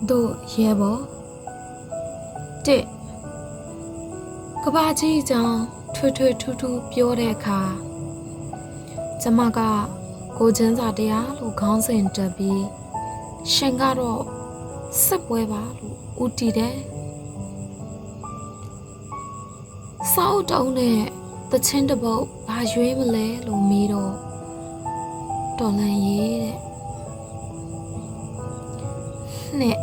တို့ရဲဘော်တစ်ကဘာကြီးကြောင့်ထွေထွေထူးထူးပြောတဲ့အခါကျမကကိုချင်းစာတရားလို့ခေါင်းစဉ်တက်ပြီးရှင်ကတော့စစ်ပွဲပါလို့ဦးတည်တယ်စောက်တုံးနဲ့တချင်းတပုတ်ဘာရွေးမလဲလို့မေးတော့တော်လန်ရေးတဲ့နှစ်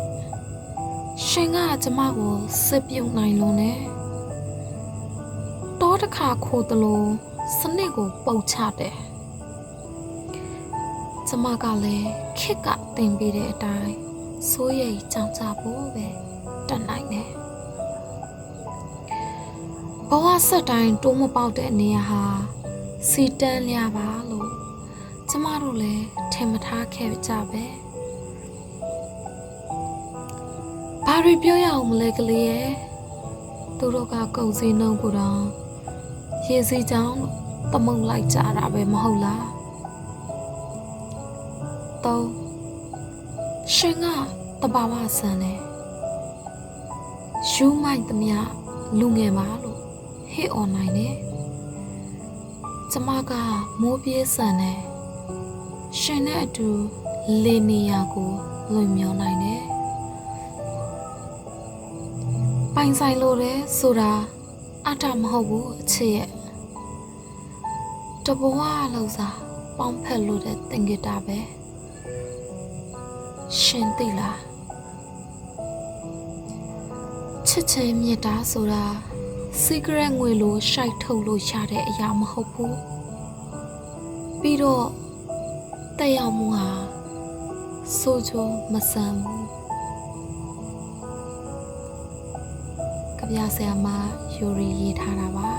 ရှင်ကကျမကိုစစ်ပြုတ်နိုင်လို့နဲ့တောတစ်ခါခိုးတလို့စနစ်ကိုပုတ်ချတယ်ကျမကလည်းခစ်ကတင်ပေးတဲ့အတိုင်းစိုးရိမ်ကြောင်ကြဖို့ပဲတတ်နိုင်တယ်ဘဝဆက်တိုင်းတိုးမပေါက်တဲ့နေရာဟာစီတန်းလျာပါလို့ကျမတို့လည်းထင်မထားခဲ့ကြပဲဘာတွေပြောရအောင်မလဲကလေးရဲ့သူတို့ကကုန်စည်နှုန်းကိုတော့ရေစီးကြောင်းသမုံလိုက်ကြတာပဲမဟုတ်လားတော့ရှင်ကတဘာဝဆန်တယ်ယူမိုက်သမျှလူငယ်ပါလို့ဟစ်អွန်နိုင်တယ်ကျမကမိုးပြေးဆန်တယ်ရှင်နဲ့အတူလေနေရကိုလွင်မြော်နိုင်တယ်ပိုင်ဆိုင်လို့တယ်ဆိုတာအတမဟုတ်ဘူးအချစ်ရဲ့တဘဝလောက်စားပေါင်းဖက်လို့တဲ့တင်ကြတာပဲရှင်သိလားချစ်ချင်းမြတ်တာဆိုတာစီဂရက်ငွေလိုရှိုက်ထုတ်လို့ရတဲ့အရာမဟုတ်ဘူးပြီးတော့တက်ရောက်မှုဟာစိုးချိုးမဆန်ဘူးကြပြဆရာမယူရီရေးထားတာပါ